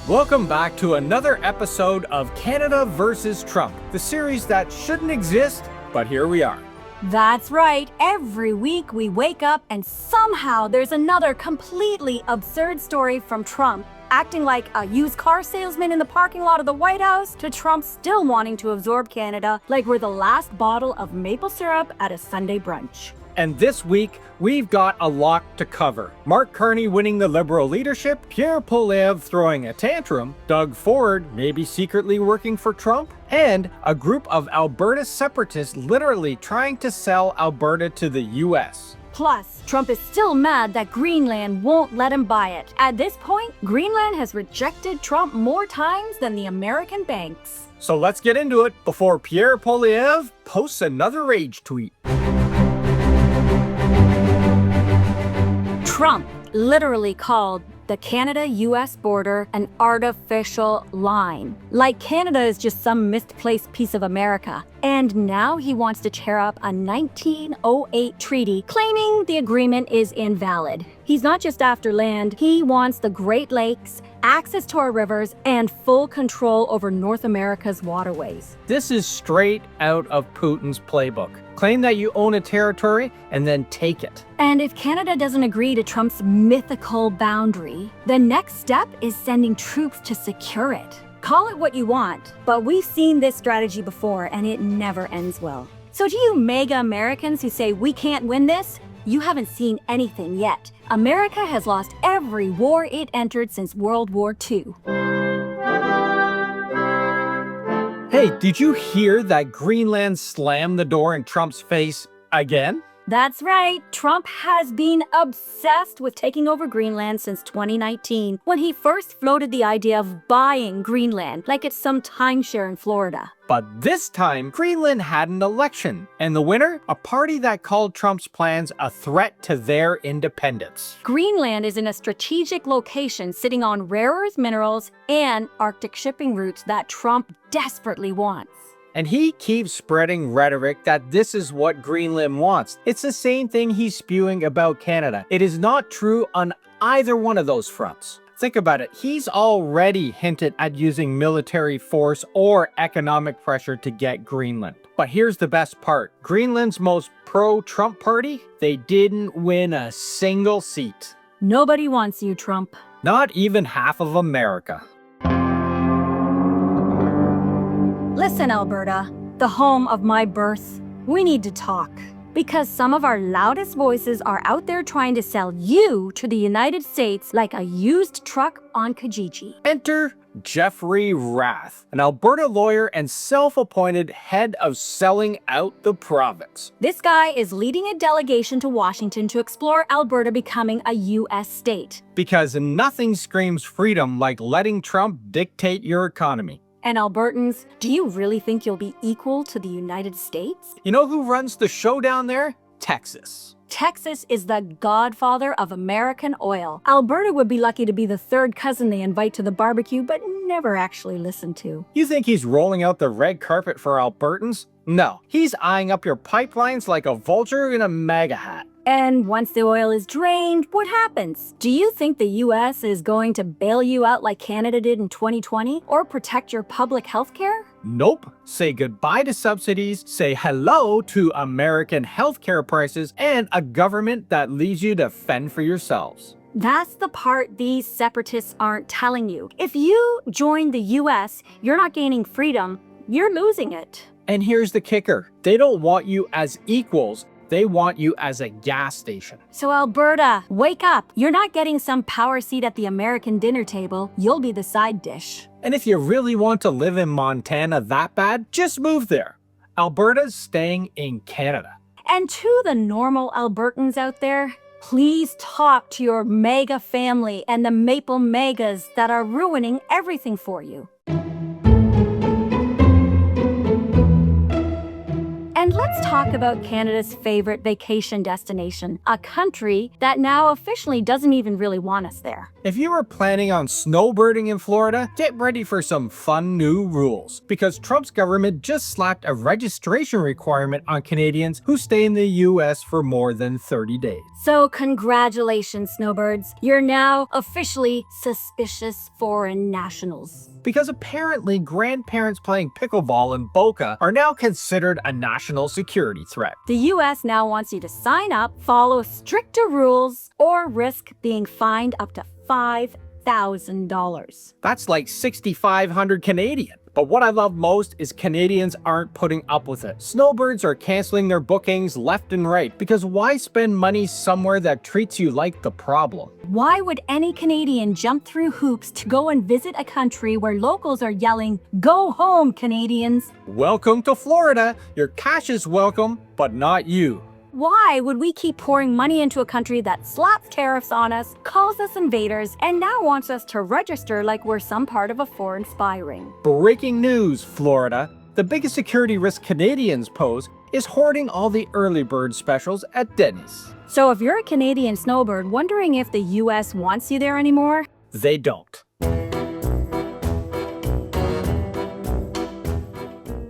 Welcome back to another episode of Canada versus Trump, the series that shouldn't exist, but here we are. That's right. Every week we wake up and somehow there's another completely absurd story from Trump, acting like a used car salesman in the parking lot of the White House, to Trump still wanting to absorb Canada like we're the last bottle of maple syrup at a Sunday brunch. And this week, we've got a lot to cover. Mark Carney winning the Liberal leadership, Pierre Poilievre throwing a tantrum, Doug Ford maybe secretly working for Trump, and a group of Alberta Separatists literally trying to sell Alberta to the US. Plus, Trump is still mad that Greenland won't let him buy it. At this point, Greenland has rejected Trump more times than the American banks. So let's get into it before Pierre Poilievre posts another rage tweet. Trump literally called the Canada-US border an artificial line. Like Canada is just some misplaced piece of America. And now he wants to tear up a 1908 treaty, claiming the agreement is invalid. He's not just after land, he wants the Great Lakes, access to our rivers, and full control over North America's waterways. This is straight out of Putin's playbook. Claim that you own a territory and then take it. And if Canada doesn't agree to Trump's mythical boundary, the next step is sending troops to secure it. Call it what you want, but we've seen this strategy before and it never ends well. So to you mega Americans who say we can't win this, you haven't seen anything yet. America has lost every war it entered since World War II. Hey, did you hear that Greenland slammed the door in Trump's face again? That's right. Trump has been obsessed with taking over Greenland since 2019, when he first floated the idea of buying Greenland like it's some timeshare in Florida. But this time, Greenland had an election, and the winner, a party that called Trump's plans a threat to their independence. Greenland is in a strategic location sitting on rare earth minerals and Arctic shipping routes that Trump desperately wants. And he keeps spreading rhetoric that this is what Greenland wants. It's the same thing he's spewing about Canada. It is not true on either one of those fronts. Think about it. He's already hinted at using military force or economic pressure to get Greenland. But here's the best part. Greenland's most pro-Trump party, they didn't win a single seat. Nobody wants you, Trump. Not even half of America. Listen, Alberta, the home of my birth, we need to talk. Because some of our loudest voices are out there trying to sell you to the United States like a used truck on Kijiji. Enter Jeffrey Rath, an Alberta lawyer and self-appointed head of selling out the province. This guy is leading a delegation to Washington to explore Alberta becoming a U.S. state. Because nothing screams freedom like letting Trump dictate your economy. And Albertans, do you really think you'll be equal to the United States? You know who runs the show down there? Texas. Texas is the godfather of American oil. Alberta would be lucky to be the third cousin they invite to the barbecue, but never actually listen to. You think he's rolling out the red carpet for Albertans? No, he's eyeing up your pipelines like a vulture in a MAGA hat. And once the oil is drained, what happens? Do you think the US is going to bail you out like Canada did in 2020? Or protect your public health care? Nope. Say goodbye to subsidies, say hello to American healthcare prices, and a government that leaves you to fend for yourselves. That's the part these separatists aren't telling you. If you join the US, you're not gaining freedom, you're losing it. And here's the kicker. They don't want you as equals. They want you as a gas station. So Alberta, wake up. You're not getting some power seat at the American dinner table. You'll be the side dish. And if you really want to live in Montana that bad, just move there. Alberta's staying in Canada. And to the normal Albertans out there, please talk to your mega family and the maple megas that are ruining everything for you. And let's talk about Canada's favorite vacation destination, a country that now officially doesn't even really want us there. If you were planning on snowbirding in Florida, get ready for some fun new rules, because Trump's government just slapped a registration requirement on Canadians who stay in the US for more than 30 days. So congratulations, Snowbirds. You're now officially suspicious foreign nationals. Because apparently grandparents playing pickleball in Boca are now considered a national security threat. The US now wants you to sign up, follow stricter rules, or risk being fined up to $5,000. That's like 6,500 Canadian. But what I love most is Canadians aren't putting up with it. Snowbirds are canceling their bookings left and right, because why spend money somewhere that treats you like the problem? Why would any Canadian jump through hoops to go and visit a country where locals are yelling, "Go home, Canadians"? Welcome to Florida. Your cash is welcome, but not you. Why would we keep pouring money into a country that slaps tariffs on us, calls us invaders, and now wants us to register like we're some part of a foreign spy ring? Breaking news, Florida. The biggest security risk Canadians pose is hoarding all the early bird specials at Denny's. So if you're a Canadian snowbird wondering if the US wants you there anymore, They don't.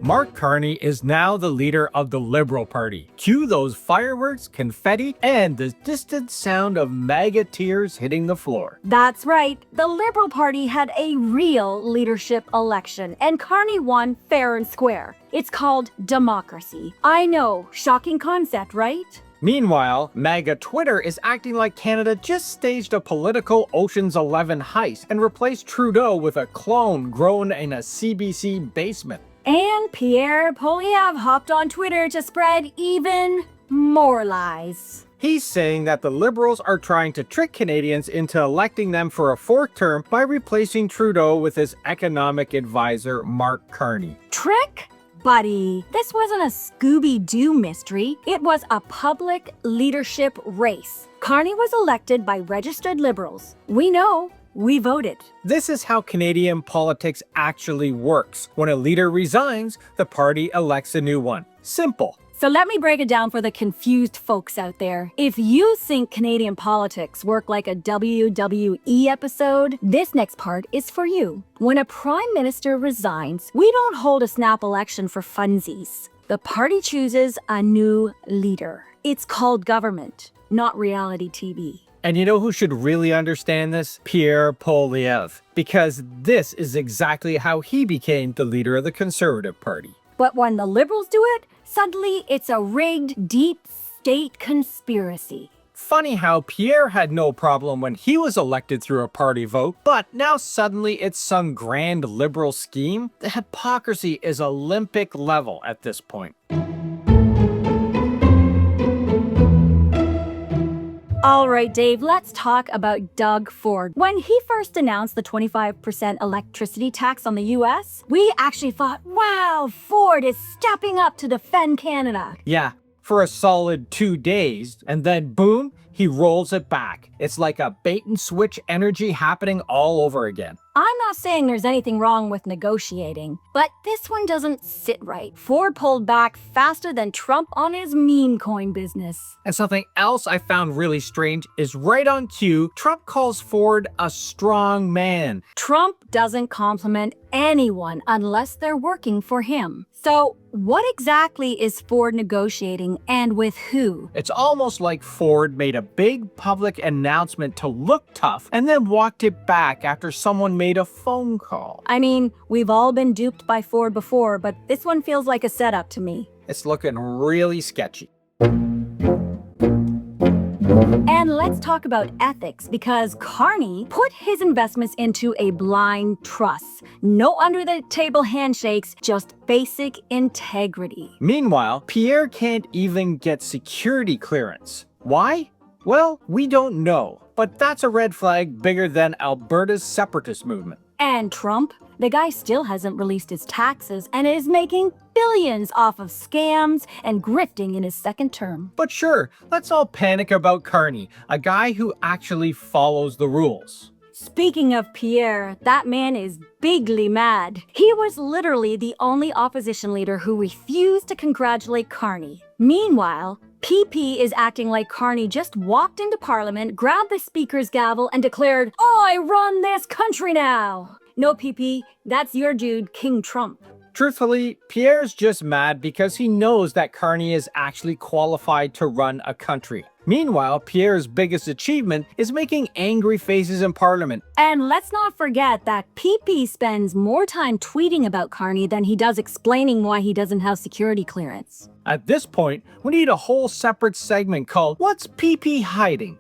Mark Carney is now the leader of the Liberal Party. Cue those fireworks, confetti, and the distant sound of MAGA tears hitting the floor. that's right, the Liberal Party had a real leadership election, and Carney won fair and square. It's called democracy. I know, shocking concept, right? Meanwhile, MAGA Twitter is acting like Canada just staged a political Ocean's 11 heist and replaced Trudeau with a clone grown in a CBC basement. And Pierre Poilievre hopped on Twitter to spread even more lies. He's saying that the Liberals are trying to trick Canadians into electing them for a fourth term by replacing Trudeau with his economic advisor, Mark Carney. Trick? Buddy, this wasn't a Scooby-Doo mystery. It was a public leadership race. Carney was elected by registered Liberals. We know. We voted. This is how Canadian politics actually works. When a leader resigns, the party elects a new one. Simple. So let me break it down for the confused folks out there. If you think Canadian politics work like a WWE episode, this next part is for you. When a prime minister resigns, we don't hold a snap election for funsies. The party chooses a new leader. It's called government, not reality TV. And you know who should really understand this? Pierre Poilievre. Because this is exactly how he became the leader of the Conservative Party. But when the Liberals do it, suddenly it's a rigged, deep state conspiracy. Funny how Pierre had no problem when he was elected through a party vote, but now suddenly it's some grand liberal scheme? The hypocrisy is Olympic level at this point. All right, Dave, let's talk about Doug Ford. When he first announced the 25% electricity tax on the US, we actually thought, wow, Ford is stepping up to defend Canada. Yeah, for a solid 2 days, and then boom, he rolls it back. It's like a bait and switch energy happening all over again. I'm not saying there's anything wrong with negotiating, but this one doesn't sit right. Ford pulled back faster than Trump on his meme coin business. And something else I found really strange is right on cue, Trump calls Ford a strong man. Trump doesn't compliment anyone unless they're working for him. So what exactly is Ford negotiating and with who? It's almost like Ford made a big public announcement to look tough and then walked it back after someone made a phone call. I mean, we've all been duped by Ford before, but this one feels like a setup to me. It's looking really sketchy. And let's talk about ethics, because Carney put his investments into a blind trust. No under-the-table handshakes, just basic integrity. Meanwhile, Pierre can't even get security clearance. Why? Well, we don't know, but that's a red flag bigger than Alberta's separatist movement. And Trump? The guy still hasn't released his taxes and is making billions off of scams and grifting in his second term. But sure, let's all panic about Carney, a guy who actually follows the rules. Speaking of Pierre, that man is bigly mad. He was literally the only opposition leader who refused to congratulate Carney. Meanwhile, PP is acting like Carney just walked into Parliament, grabbed the speaker's gavel, and declared, "I run this country now!" No, PP, that's your dude, King Trump. Truthfully, Pierre's just mad because he knows that Carney is actually qualified to run a country. Meanwhile, Pierre's biggest achievement is making angry faces in Parliament. And let's not forget that PP spends more time tweeting about Carney than he does explaining why he doesn't have security clearance. At this point, we need a whole separate segment called "What's PP Hiding?"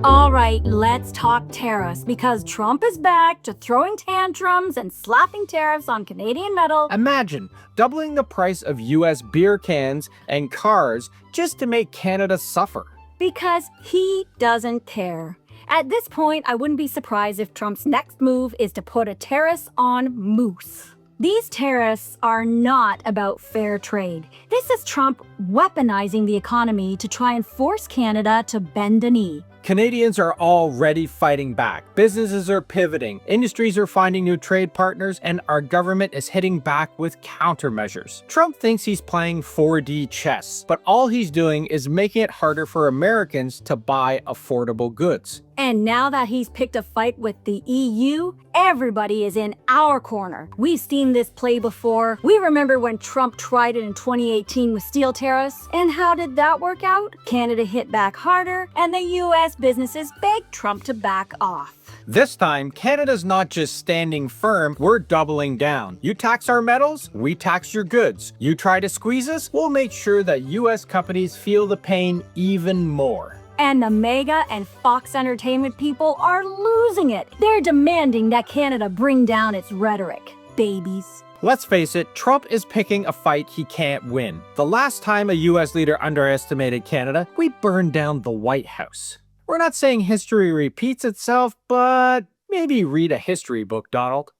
Alright, let's talk tariffs, because Trump is back to throwing tantrums and slapping tariffs on Canadian metal. Imagine doubling the price of US beer cans and cars just to make Canada suffer. Because he doesn't care. At this point, I wouldn't be surprised if Trump's next move is to put a tariff on moose. These tariffs are not about fair trade. This is Trump weaponizing the economy to try and force Canada to bend a knee. Canadians are already fighting back. Businesses are pivoting, industries are finding new trade partners, and our government is hitting back with countermeasures. Trump thinks he's playing 4D chess, but all he's doing is making it harder for Americans to buy affordable goods. And now that he's picked a fight with the EU, everybody is in our corner. We've seen this play before. We remember when Trump tried it in 2018 with steel tariffs. And how did that work out? Canada hit back harder, and the US businesses begged Trump to back off. This time, Canada's not just standing firm, we're doubling down. You tax our metals, we tax your goods. You try to squeeze us, we'll make sure that US companies feel the pain even more. And the Mega and Fox Entertainment people are losing it. They're demanding that Canada bring down its rhetoric. Babies. Let's face it, Trump is picking a fight he can't win. The last time a US leader underestimated Canada, we burned down the White House. We're not saying history repeats itself, but maybe read a history book, Donald.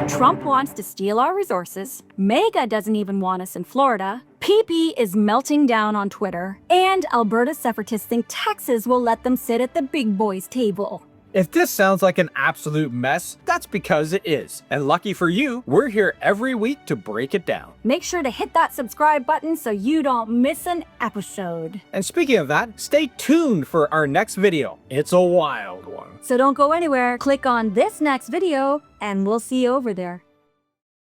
Trump wants to steal our resources. Mega doesn't even want us in Florida. PP is melting down on Twitter. And Alberta Separatists think Texas will let them sit at the big boys' table. If this sounds like an absolute mess, that's because it is. And lucky for you, we're here every week to break it down. Make sure to hit that subscribe button so you don't miss an episode. And speaking of that, stay tuned for our next video. It's a wild one. So don't go anywhere. Click on this next video and we'll see you over there.